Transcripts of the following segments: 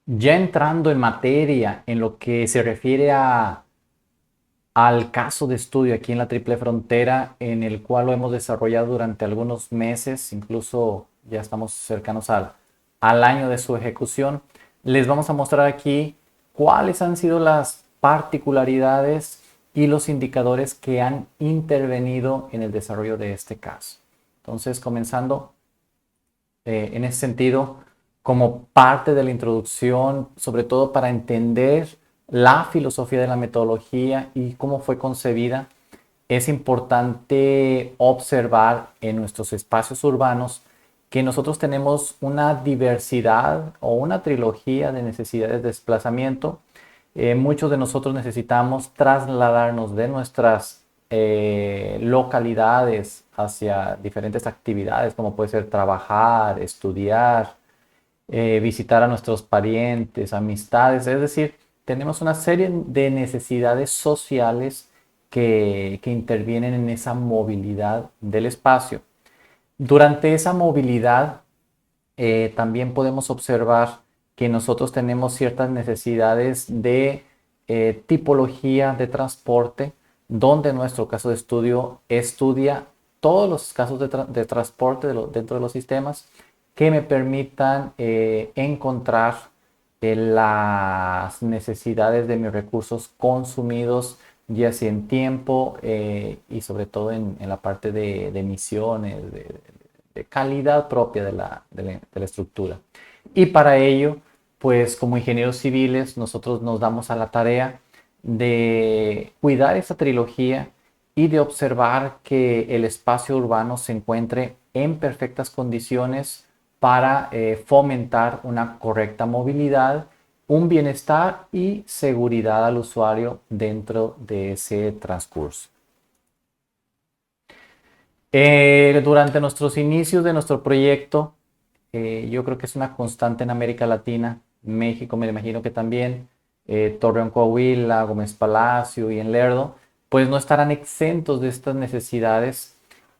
Ya entrando en materia, en lo que se refiere al caso de estudio aquí en la Triple Frontera, en el cual lo hemos desarrollado durante algunos meses, incluso ya estamos cercanos al año de su ejecución, les vamos a mostrar aquí cuáles han sido las particularidades y los indicadores que han intervenido en el desarrollo de este caso. Entonces, comenzando en ese sentido, como parte de la introducción, sobre todo para entender la filosofía de la metodología y cómo fue concebida, es importante observar en nuestros espacios urbanos que nosotros tenemos una diversidad o una trilogía de necesidades de desplazamiento. Muchos de nosotros necesitamos trasladarnos de nuestras localidades hacia diferentes actividades, como puede ser trabajar, estudiar, visitar a nuestros parientes, amistades, es decir, tenemos una serie de necesidades sociales que intervienen en esa movilidad del espacio. Durante esa movilidad también podemos observar que nosotros tenemos ciertas necesidades de tipología de transporte, donde en nuestro caso de estudio estudia todos los casos de transporte dentro de los sistemas que me permitan encontrar las necesidades de mis recursos consumidos, ya sea en tiempo y sobre todo en la parte de emisiones, de calidad propia de la estructura. Y para ello, pues como ingenieros civiles, nosotros nos damos a la tarea de cuidar esta trilogía y de observar que el espacio urbano se encuentre en perfectas condiciones para fomentar una correcta movilidad, un bienestar y seguridad al usuario dentro de ese transcurso. Durante nuestros inicios de nuestro proyecto, yo creo que es una constante en América Latina, México me imagino que también, Torreón, Coahuila, Gómez Palacio y en Lerdo, pues no estarán exentos de estas necesidades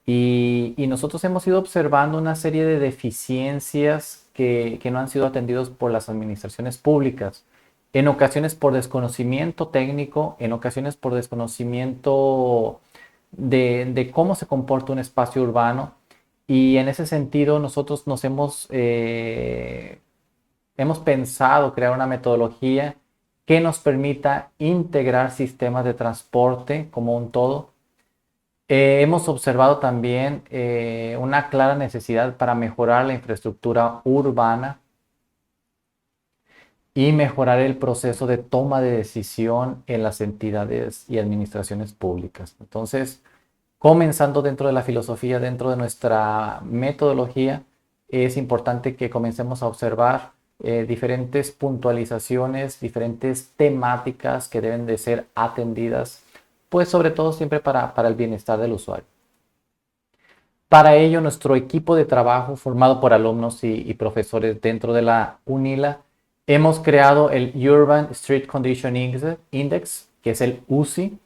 y nosotros hemos ido observando una serie de deficiencias que no han sido atendidos por las administraciones públicas, en ocasiones por desconocimiento técnico, en ocasiones por desconocimiento de cómo se comporta un espacio urbano y en ese sentido nosotros hemos pensado crear una metodología que nos permita integrar sistemas de transporte como un todo. Hemos observado también una clara necesidad para mejorar la infraestructura urbana y mejorar el proceso de toma de decisión en las entidades y administraciones públicas. Entonces, comenzando dentro de la filosofía, dentro de nuestra metodología, es importante que comencemos a observar diferentes puntualizaciones, diferentes temáticas que deben de ser atendidas, pues sobre todo siempre para el bienestar del usuario. Para ello, nuestro equipo de trabajo, formado por alumnos y profesores dentro de la UNILA, hemos creado el Urban Street Condition Index, que es el UCI,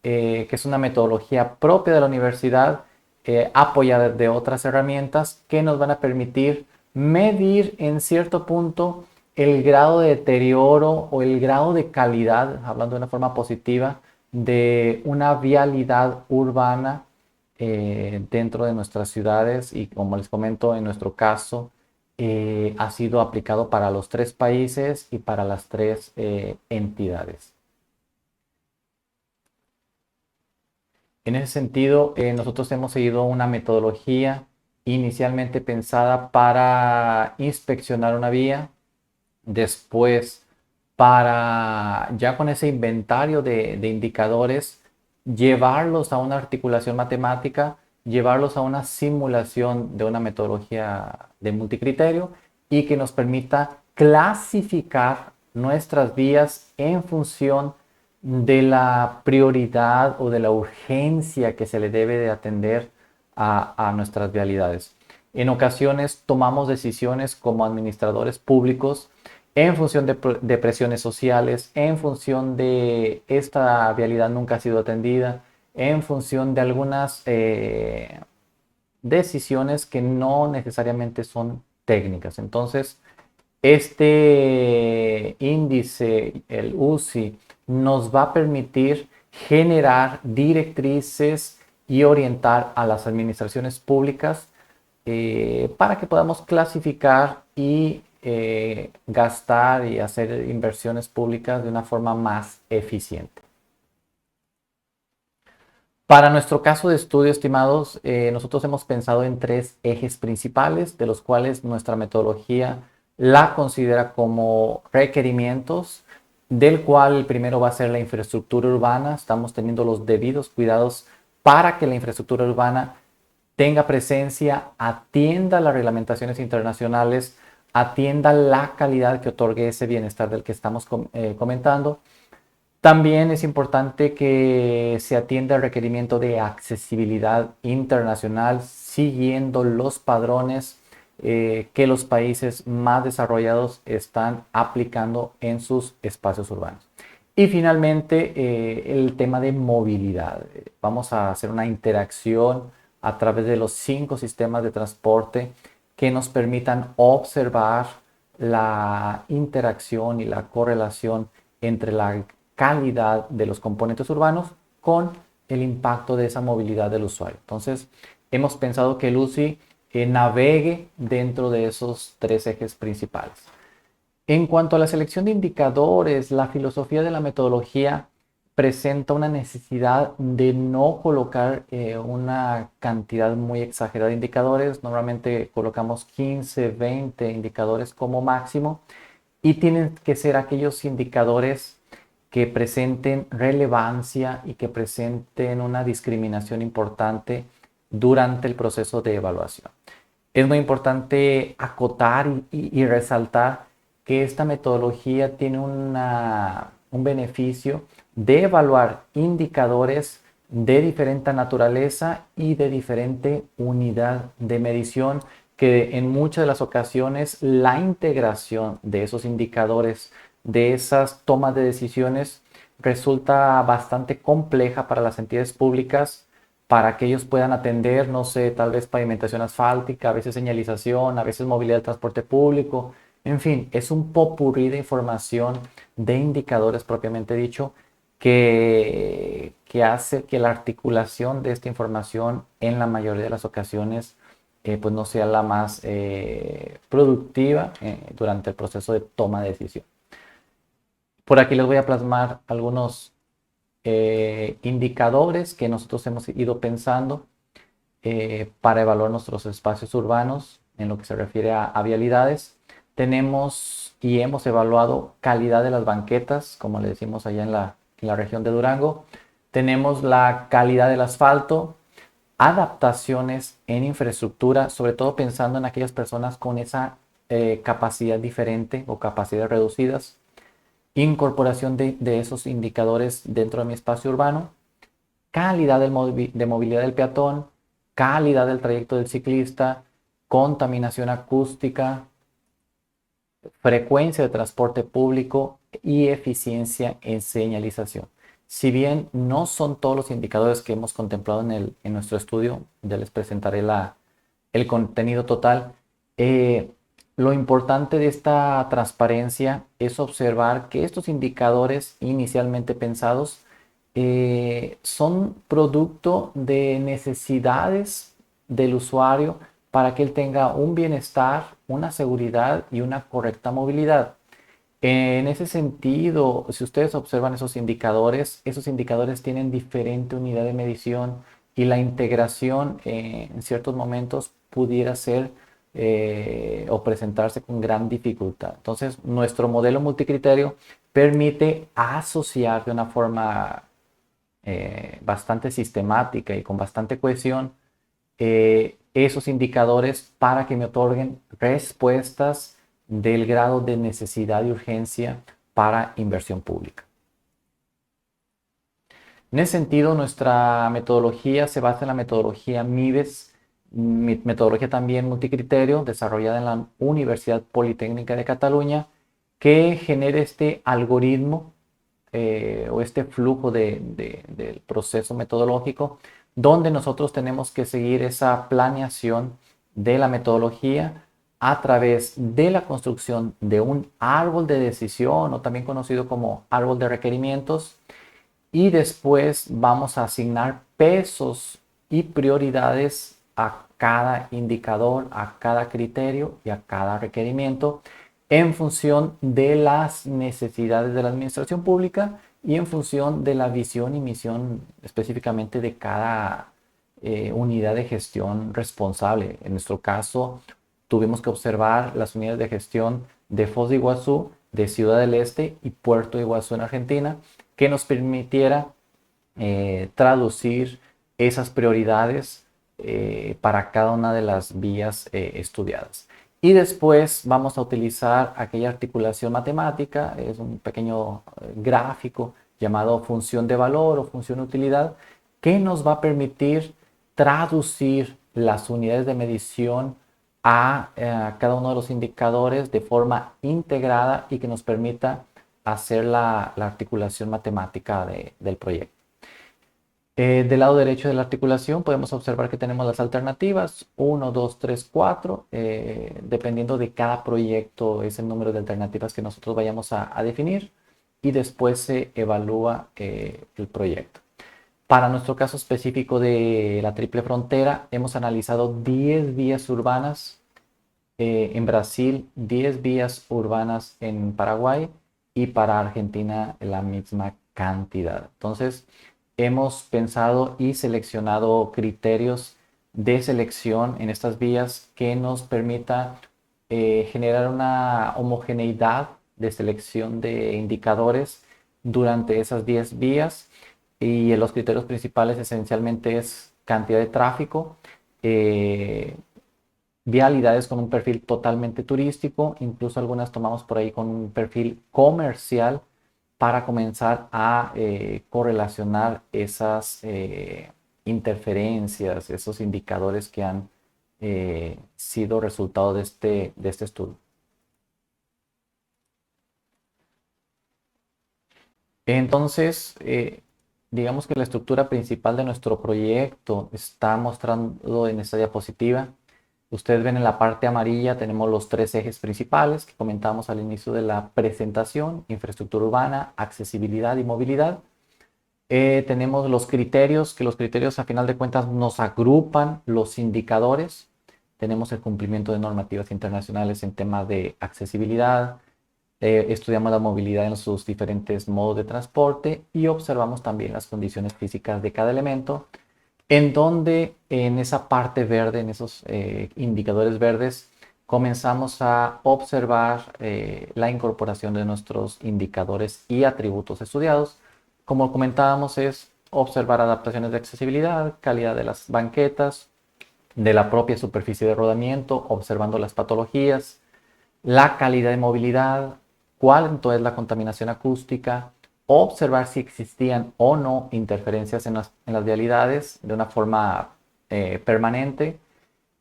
que es una metodología propia de la universidad, apoyada de otras herramientas que nos van a permitir medir en cierto punto el grado de deterioro o el grado de calidad, hablando de una forma positiva, de una vialidad urbana dentro de nuestras ciudades y como les comento, en nuestro caso, ha sido aplicado para los tres países y para las tres entidades. En ese sentido, nosotros hemos seguido una metodología inicialmente pensada para inspeccionar una vía, después para ya con ese inventario de indicadores, llevarlos a una articulación matemática, llevarlos a una simulación de una metodología de multicriterio y que nos permita clasificar nuestras vías en función de la prioridad o de la urgencia que se le debe de atender a nuestras vialidades. En ocasiones tomamos decisiones como administradores públicos en función de presiones sociales, en función de esta vialidad nunca ha sido atendida, en función de algunas decisiones que no necesariamente son técnicas. Entonces, Este índice, el UCI, nos va a permitir generar directrices y orientar a las administraciones públicas para que podamos clasificar y gastar y hacer inversiones públicas de una forma más eficiente. Para nuestro caso de estudio, estimados, nosotros hemos pensado en tres ejes principales, de los cuales nuestra metodología la considera como requerimientos, del cual el primero va a ser la infraestructura urbana. Estamos teniendo los debidos cuidados para que la infraestructura urbana tenga presencia, atienda las reglamentaciones internacionales, atienda la calidad que otorgue ese bienestar del que estamos comentando. También es importante que se atienda el requerimiento de accesibilidad internacional siguiendo los padrones que los países más desarrollados están aplicando en sus espacios urbanos. Y finalmente, el tema de movilidad. Vamos a hacer una interacción a través de los 5 sistemas de transporte que nos permitan observar la interacción y la correlación entre la calidad de los componentes urbanos con el impacto de esa movilidad del usuario. Entonces, hemos pensado que el UCI navegue dentro de esos 3 ejes principales. En cuanto a la selección de indicadores, la filosofía de la metodología presenta una necesidad de no colocar una cantidad muy exagerada de indicadores. Normalmente colocamos 15, 20 indicadores como máximo y tienen que ser aquellos indicadores que presenten relevancia y que presenten una discriminación importante durante el proceso de evaluación. Es muy importante acotar y resaltar que esta metodología tiene un beneficio de evaluar indicadores de diferente naturaleza y de diferente unidad de medición, que en muchas de las ocasiones la integración de esos indicadores, de esas tomas de decisiones, resulta bastante compleja para las entidades públicas, para que ellos puedan atender, no sé, tal vez pavimentación asfáltica, a veces señalización, a veces movilidad del transporte público. En fin, es un popurrí de información, de indicadores propiamente dicho, que hace que la articulación de esta información en la mayoría de las ocasiones pues no sea la más productiva durante el proceso de toma de decisión. Por aquí les voy a plasmar algunos indicadores que nosotros hemos ido pensando para evaluar nuestros espacios urbanos en lo que se refiere a vialidades. Tenemos y hemos evaluado calidad de las banquetas, como le decimos allá en la región de Durango. Tenemos la calidad del asfalto, adaptaciones en infraestructura, sobre todo pensando en aquellas personas con esa capacidad diferente o capacidades reducidas. Incorporación de esos indicadores dentro de mi espacio urbano, calidad de movilidad del peatón, calidad del trayecto del ciclista, contaminación acústica, frecuencia de transporte público y eficiencia en señalización. Si bien no son todos los indicadores que hemos contemplado en nuestro estudio, ya les presentaré el contenido total. Lo importante de esta transparencia es observar que estos indicadores inicialmente pensados son producto de necesidades del usuario para que él tenga un bienestar, una seguridad y una correcta movilidad. En ese sentido, si ustedes observan esos indicadores tienen diferente unidad de medición y la integración en ciertos momentos pudiera ser o presentarse con gran dificultad. Entonces, nuestro modelo multicriterio permite asociar de una forma bastante sistemática y con bastante cohesión esos indicadores para que me otorguen respuestas del grado de necesidad y urgencia para inversión pública. En ese sentido, nuestra metodología se basa en la metodología MIBES, metodología también multicriterio, desarrollada en la Universidad Politécnica de Cataluña, que genera este algoritmo o este flujo del proceso metodológico, donde nosotros tenemos que seguir esa planeación de la metodología a través de la construcción de un árbol de decisión o también conocido como árbol de requerimientos, y después vamos a asignar pesos y prioridades a cada indicador, a cada criterio y a cada requerimiento en función de las necesidades de la administración pública y en función de la visión y misión específicamente de cada unidad de gestión responsable. En nuestro caso, tuvimos que observar las unidades de gestión de Foz de Iguazú, de Ciudad del Este y Puerto de Iguazú en Argentina, que nos permitiera traducir esas prioridades para cada una de las vías estudiadas. Y después vamos a utilizar aquella articulación matemática, es un pequeño gráfico llamado función de valor o función de utilidad, que nos va a permitir traducir las unidades de medición a cada uno de los indicadores de forma integrada y que nos permita hacer la articulación matemática del proyecto. Del lado derecho de la articulación podemos observar que tenemos las alternativas 1, 2, 3, 4. Dependiendo de cada proyecto es el número de alternativas que nosotros vayamos a definir y después se evalúa el proyecto. Para nuestro caso específico de la Triple Frontera hemos analizado 10 vías urbanas en Brasil, 10 vías urbanas en Paraguay y para Argentina la misma cantidad. Entonces, hemos pensado y seleccionado criterios de selección en estas vías que nos permita generar una homogeneidad de selección de indicadores durante esas 10 vías, y los criterios principales esencialmente es cantidad de tráfico, vialidades con un perfil totalmente turístico, incluso algunas tomamos por ahí con un perfil comercial para comenzar a correlacionar esas interferencias, esos indicadores que han sido resultado de este estudio. Entonces, digamos que la estructura principal de nuestro proyecto está mostrando en esta diapositiva. Ustedes ven en la parte amarilla tenemos los 3 ejes principales que comentamos al inicio de la presentación: infraestructura urbana, accesibilidad y movilidad. Tenemos los criterios, que los criterios a final de cuentas nos agrupan los indicadores. Tenemos el cumplimiento de normativas internacionales en temas de accesibilidad, estudiamos la movilidad en sus diferentes modos de transporte y observamos también las condiciones físicas de cada elemento, en donde en esa parte verde, en esos indicadores verdes, comenzamos a observar la incorporación de nuestros indicadores y atributos estudiados. Como comentábamos, es observar adaptaciones de accesibilidad, calidad de las banquetas, de la propia superficie de rodamiento, observando las patologías, la calidad de movilidad, cuánto es la contaminación acústica, observar si existían o no interferencias en las vialidades de una forma permanente.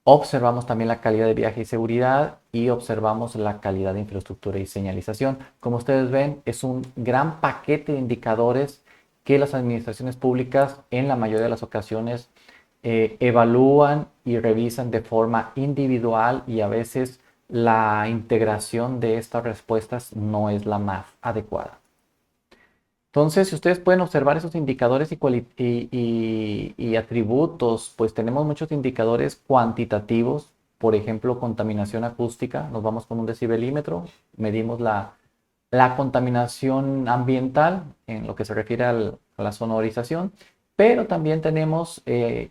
Observamos también la calidad de viaje y seguridad y observamos la calidad de infraestructura y señalización. Como ustedes ven, es un gran paquete de indicadores que las administraciones públicas en la mayoría de las ocasiones evalúan y revisan de forma individual, y a veces la integración de estas respuestas no es la más adecuada. Entonces, si ustedes pueden observar esos indicadores y atributos, pues tenemos muchos indicadores cuantitativos. Por ejemplo, contaminación acústica, nos vamos con un decibelímetro, medimos la contaminación ambiental en lo que se refiere a la sonorización, pero también tenemos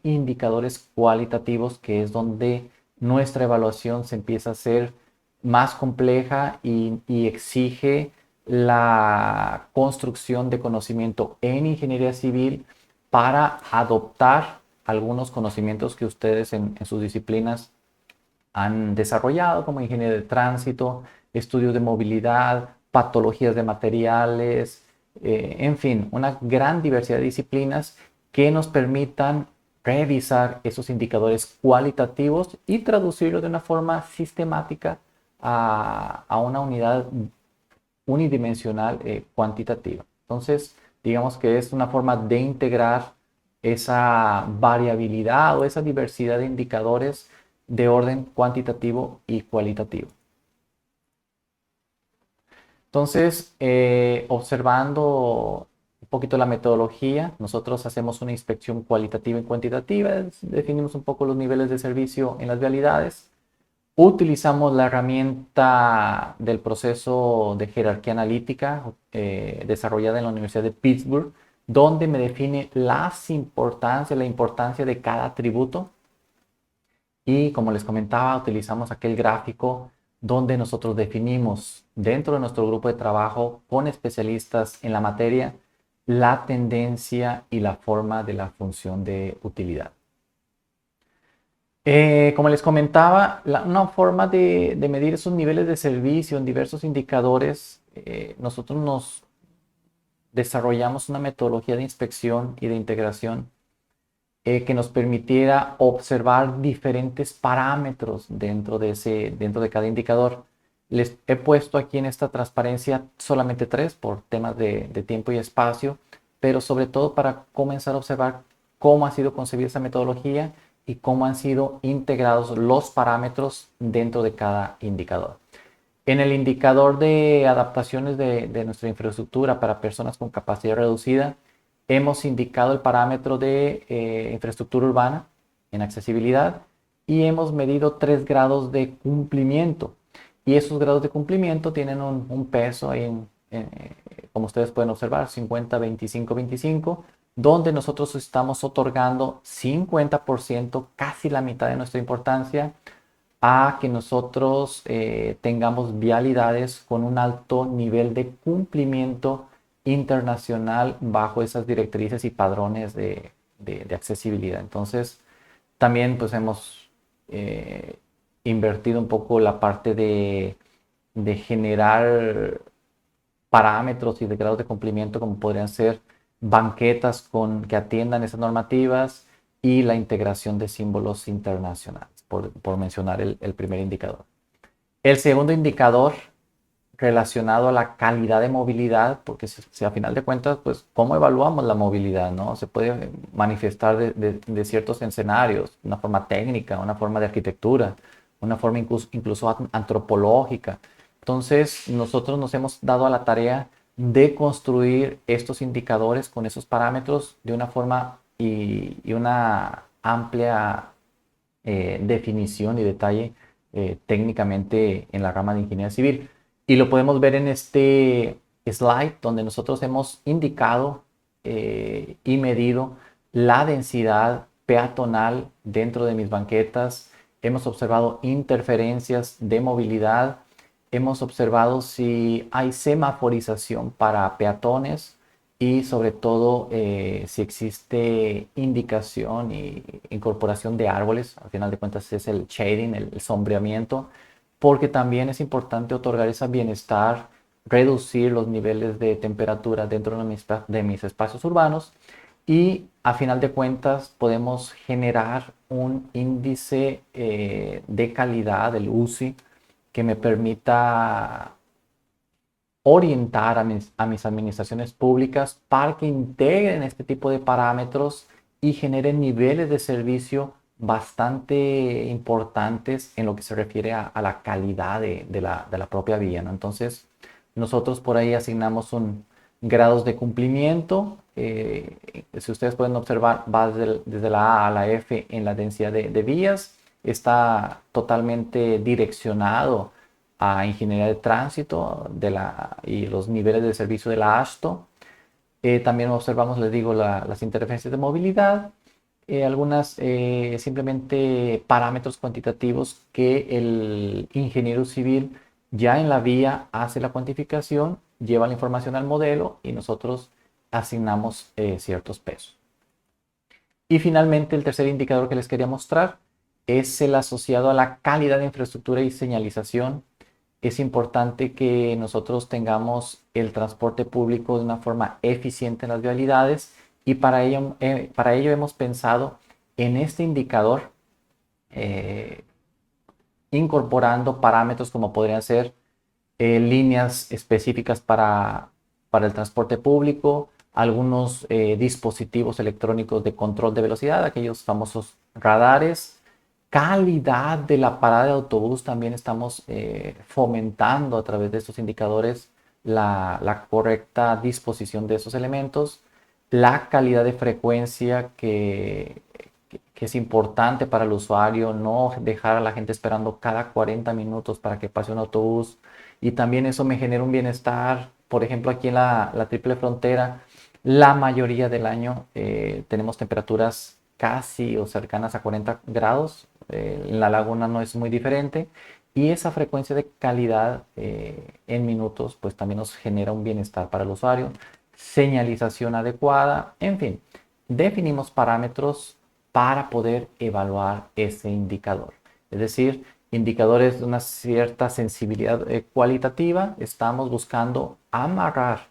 indicadores cualitativos, que es donde nuestra evaluación se empieza a hacer más compleja y exige la construcción de conocimiento en ingeniería civil para adoptar algunos conocimientos que ustedes en sus disciplinas han desarrollado, como ingeniería de tránsito, estudios de movilidad, patologías de materiales, en fin, una gran diversidad de disciplinas que nos permitan revisar esos indicadores cualitativos y traducirlos de una forma sistemática a una unidad unidimensional cuantitativa. Entonces, digamos que es una forma de integrar esa variabilidad o esa diversidad de indicadores de orden cuantitativo y cualitativo. Entonces, observando un poquito la metodología, nosotros hacemos una inspección cualitativa y cuantitativa, definimos un poco los niveles de servicio en las vialidades, utilizamos la herramienta del proceso de jerarquía analítica desarrollada en la Universidad de Pittsburgh, donde me define la importancia de cada atributo. Y como les comentaba, utilizamos aquel gráfico donde nosotros definimos dentro de nuestro grupo de trabajo con especialistas en la materia la tendencia y la forma de la función de utilidad. Como les comentaba, una forma de medir esos niveles de servicio en diversos indicadores, nosotros nos desarrollamos una metodología de inspección y de integración que nos permitiera observar diferentes parámetros dentro de cada indicador. Les he puesto aquí en esta transparencia solamente 3 por temas de tiempo y espacio, pero sobre todo para comenzar a observar cómo ha sido concebida esa metodología y cómo han sido integrados los parámetros dentro de cada indicador. En el indicador de adaptaciones de nuestra infraestructura para personas con capacidad reducida, hemos indicado el parámetro de infraestructura urbana en accesibilidad y hemos medido 3 grados de cumplimiento. Y esos grados de cumplimiento tienen un peso, como ustedes pueden observar, 50, 25, 25, donde nosotros estamos otorgando 50%, casi la mitad de nuestra importancia, a que nosotros tengamos vialidades con un alto nivel de cumplimiento internacional bajo esas directrices y padrones de accesibilidad. Entonces, también pues hemos invertido un poco la parte de generar parámetros y de grados de cumplimiento como podrían ser banquetas que atiendan esas normativas y la integración de símbolos internacionales, por mencionar el primer indicador. El segundo indicador relacionado a la calidad de movilidad, porque si a final de cuentas, pues, ¿cómo evaluamos la movilidad, no? Se puede manifestar de ciertos escenarios, una forma técnica, una forma de arquitectura, una forma incluso antropológica. Entonces, nosotros nos hemos dado a la tarea de construir estos indicadores con esos parámetros de una forma y una amplia definición y detalle técnicamente en la rama de ingeniería civil. Y lo podemos ver en este slide donde nosotros hemos indicado y medido la densidad peatonal dentro de mis banquetas. Hemos observado interferencias de movilidad. Hemos observado si hay semaforización para peatones y sobre todo si existe indicación y incorporación de árboles. Al final de cuentas es el shading, el sombreamiento, porque también es importante otorgar ese bienestar, reducir los niveles de temperatura dentro de mis espacios urbanos y a final de cuentas podemos generar un índice de calidad del UCI que me permita orientar a mis administraciones públicas para que integren este tipo de parámetros y generen niveles de servicio bastante importantes en lo que se refiere a la calidad de la propia vía, ¿no? Entonces, nosotros por ahí asignamos grados de cumplimiento. Si ustedes pueden observar, va desde la A a la F en la densidad de vías. Está totalmente direccionado a ingeniería de tránsito y los niveles de servicio de la ASHTO. También observamos, les digo, las interferencias de movilidad, algunas simplemente parámetros cuantitativos que el ingeniero civil ya en la vía hace la cuantificación, lleva la información al modelo y nosotros asignamos ciertos pesos. Y finalmente, el tercer indicador que les quería mostrar es el asociado a la calidad de infraestructura y señalización. Es importante que nosotros tengamos el transporte público de una forma eficiente en las vialidades y para ello hemos pensado en este indicador incorporando parámetros como podrían ser líneas específicas para el transporte público, algunos dispositivos electrónicos de control de velocidad, aquellos famosos radares, calidad de la parada de autobús también estamos fomentando a través de estos indicadores la correcta disposición de esos elementos, la calidad de frecuencia que es importante para el usuario, no dejar a la gente esperando cada 40 minutos para que pase un autobús. Y también eso me genera un bienestar. Por ejemplo, aquí en la Triple Frontera, la mayoría del año tenemos temperaturas casi o cercanas a 40 grados. En la laguna no es muy diferente. Y esa frecuencia de calidad en minutos, pues también nos genera un bienestar para el usuario. Señalización adecuada, en fin, definimos parámetros para poder evaluar ese indicador. Es decir, indicadores de una cierta sensibilidad cualitativa, estamos buscando amarrar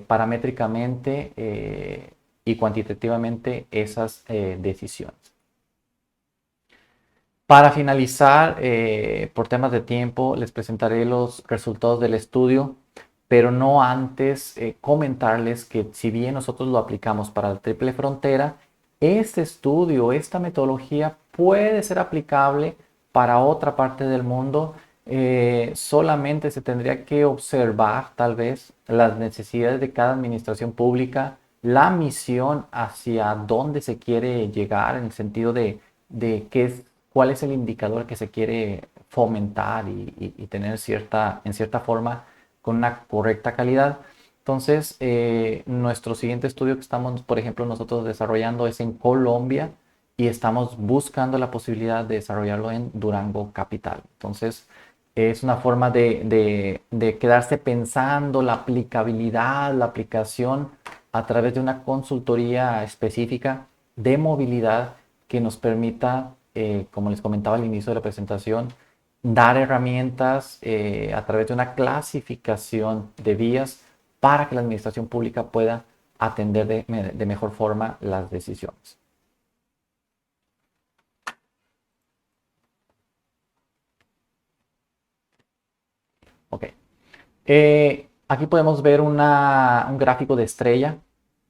paramétricamente y cuantitativamente esas decisiones. Para finalizar, por temas de tiempo, les presentaré los resultados del estudio, pero no antes comentarles que si bien nosotros lo aplicamos para la triple frontera, este estudio, esta metodología puede ser aplicable para otra parte del mundo. Solamente se tendría que observar tal vez las necesidades de cada administración pública, la misión hacia dónde se quiere llegar en el sentido de qué es, cuál es el indicador que se quiere fomentar y tener en cierta forma con una correcta calidad. Entonces, nuestro siguiente estudio que estamos, por ejemplo, nosotros desarrollando es en Colombia y estamos buscando la posibilidad de desarrollarlo en Durango capital. Entonces, es una forma de quedarse pensando la aplicabilidad, la aplicación a través de una consultoría específica de movilidad que nos permita, como les comentaba al inicio de la presentación, dar herramientas a través de una clasificación de vías para que la administración pública pueda atender de mejor forma las decisiones. Ok. Aquí podemos ver un gráfico de estrella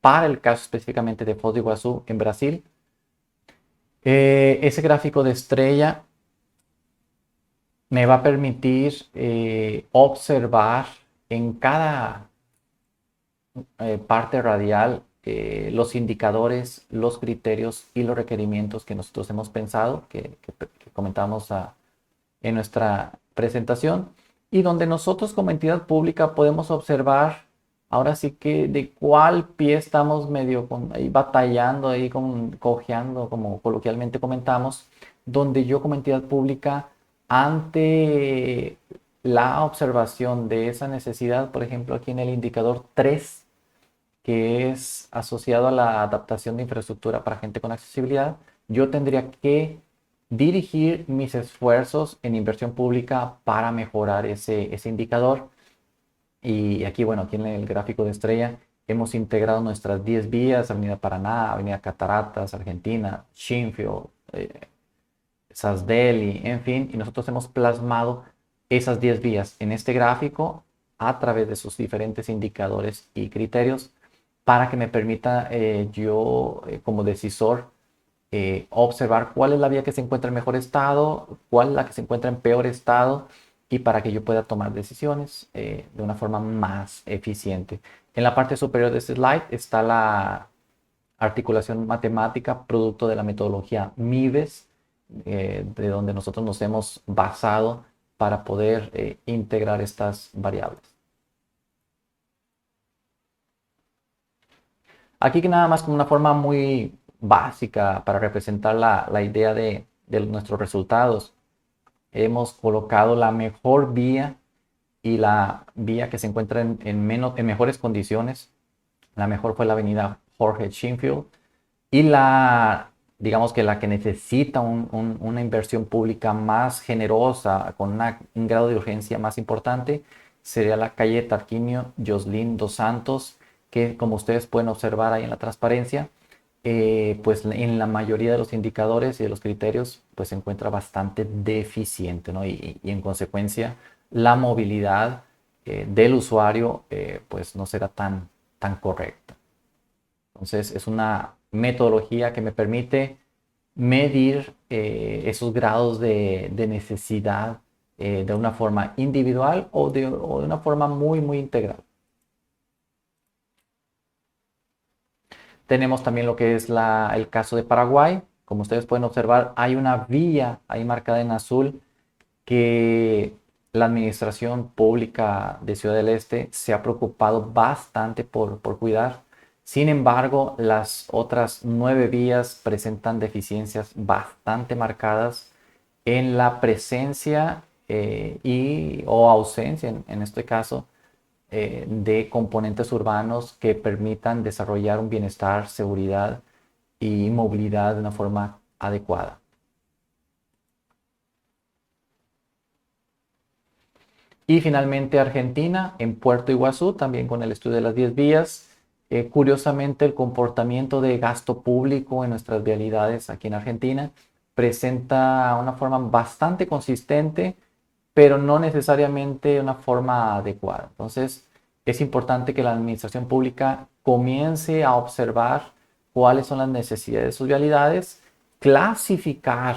para el caso específicamente de Foz do Iguazú en Brasil. Ese gráfico de estrella me va a permitir observar en cada parte radial los indicadores, los criterios y los requerimientos que nosotros hemos pensado, que comentamos en nuestra presentación, y donde nosotros como entidad pública podemos observar ahora sí que de cuál pie estamos medio ahí batallando, ahí cojeando, como coloquialmente comentamos, donde yo como entidad pública, ante la observación de esa necesidad, por ejemplo, aquí en el indicador 3 que es asociado a la adaptación de infraestructura para gente con accesibilidad, yo tendría que dirigir mis esfuerzos en inversión pública para mejorar ese indicador. Y aquí, bueno, aquí en el gráfico de estrella hemos integrado nuestras 10 vías, Avenida Paraná, Avenida Cataratas, Argentina, Shinfield, Sasdeli, en fin, y nosotros hemos plasmado esas 10 vías en este gráfico a través de sus diferentes indicadores y criterios para que me permita yo como decisor observar cuál es la vía que se encuentra en mejor estado, cuál es la que se encuentra en peor estado y para que yo pueda tomar decisiones de una forma más eficiente. En la parte superior de este slide está la articulación matemática producto de la metodología MIVES, de donde nosotros nos hemos basado para poder integrar estas variables. Aquí que nada más como una forma muy básica para representar la idea de nuestros resultados. Hemos colocado la mejor vía y la vía que se encuentra en mejores condiciones. La mejor fue la avenida Jorge Shinfield y digamos que la que necesita una inversión pública más generosa, con un grado de urgencia más importante, sería la calle Tarquinio Joslin dos Santos, que como ustedes pueden observar ahí en la transparencia, pues en la mayoría de los indicadores y de los criterios, pues se encuentra bastante deficiente, ¿no? Y en consecuencia, la movilidad del usuario, pues no será tan correcta. Entonces, es una metodología que me permite medir esos grados de necesidad de una forma individual o de una forma muy, muy integral. Tenemos también lo que es el caso de Paraguay. Como ustedes pueden observar, hay una vía ahí marcada en azul que la Administración Pública de Ciudad del Este se ha preocupado bastante por cuidar. Sin embargo, las otras 9 vías presentan deficiencias bastante marcadas en la presencia o ausencia, en este caso, de componentes urbanos que permitan desarrollar un bienestar, seguridad y movilidad de una forma adecuada. Y finalmente Argentina, en Puerto Iguazú, también con el estudio de las 10 vías. Curiosamente, el comportamiento de gasto público en nuestras vialidades aquí en Argentina presenta una forma bastante consistente, pero no necesariamente una forma adecuada. Entonces, es importante que la administración pública comience a observar cuáles son las necesidades de sus vialidades, clasificar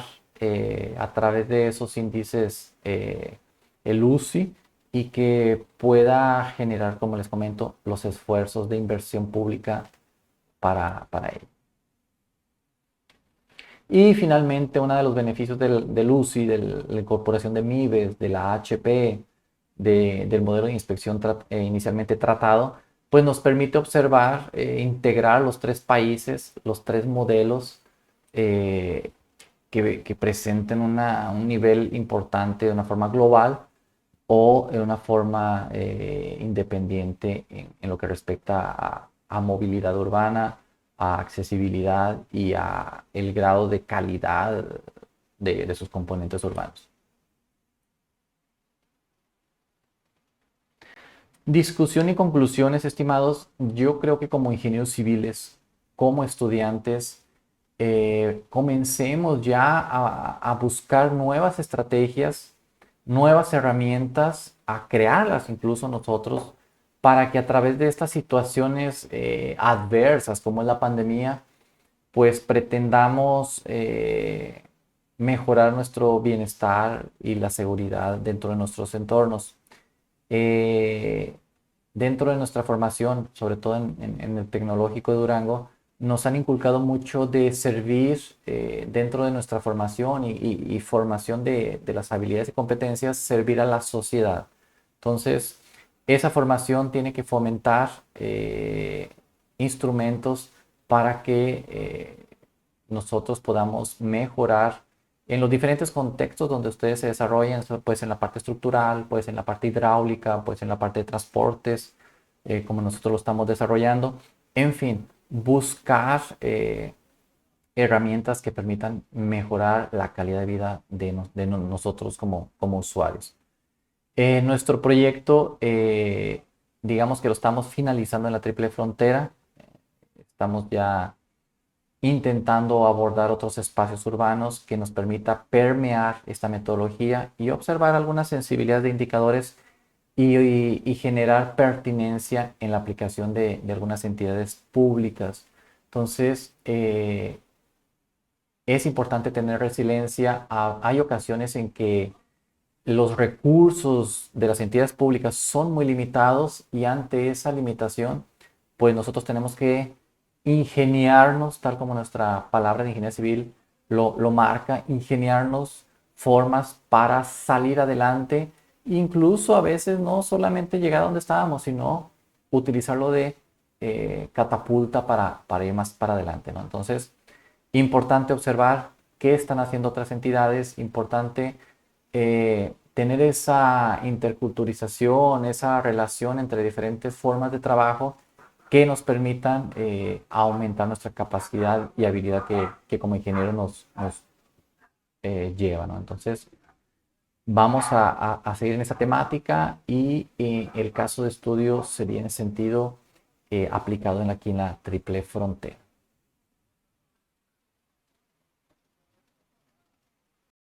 a través de esos índices el UCI y que pueda generar, como les comento, los esfuerzos de inversión pública para ello. Y finalmente, uno de los beneficios del UCI, de la incorporación de MIBES, de la HP, del modelo de inspección inicialmente tratado, pues nos permite observar, integrar los 3 países, los 3 modelos eh, que presenten un nivel importante de una forma global o de una forma independiente en lo que respecta a movilidad urbana, a accesibilidad y a el grado de calidad de sus componentes urbanos. Discusión y conclusiones, estimados. Yo creo que como ingenieros civiles, como estudiantes, comencemos ya a buscar nuevas estrategias, nuevas herramientas, a crearlas incluso nosotros, para que a través de estas situaciones adversas como es la pandemia, pues pretendamos mejorar nuestro bienestar y la seguridad dentro de nuestros entornos. Eh, Dentro de nuestra formación, sobre todo en el Tecnológico de Durango, nos han inculcado mucho de servir dentro de nuestra formación y formación de las habilidades y competencias, servir a la sociedad. Entonces, esa formación tiene que fomentar instrumentos para que nosotros podamos mejorar en los diferentes contextos donde ustedes se desarrollan, puede ser en la parte estructural, puede ser en la parte hidráulica, puede ser en la parte de transportes, como nosotros lo estamos desarrollando. En fin, buscar herramientas que permitan mejorar la calidad de vida de nosotros como usuarios. Nuestro proyecto, digamos que lo estamos finalizando en la Triple Frontera. Estamos ya intentando abordar otros espacios urbanos que nos permita permear esta metodología y observar algunas sensibilidades de indicadores y generar pertinencia en la aplicación de algunas entidades públicas. Entonces, es importante tener resiliencia. Hay ocasiones en que los recursos de las entidades públicas son muy limitados y ante esa limitación, pues nosotros tenemos que ingeniarnos, tal como nuestra palabra de ingeniería civil lo marca, ingeniarnos formas para salir adelante, incluso a veces no solamente llegar a donde estábamos, sino utilizarlo de catapulta para ir más para adelante, ¿no? Entonces, importante observar qué están haciendo otras entidades, importante tener esa interculturización, esa relación entre diferentes formas de trabajo que nos permitan aumentar nuestra capacidad y habilidad que como ingeniero nos lleva, ¿no? Entonces, vamos a seguir en esa temática y el caso de estudio sería en sentido aplicado aquí en la Triple Frontera.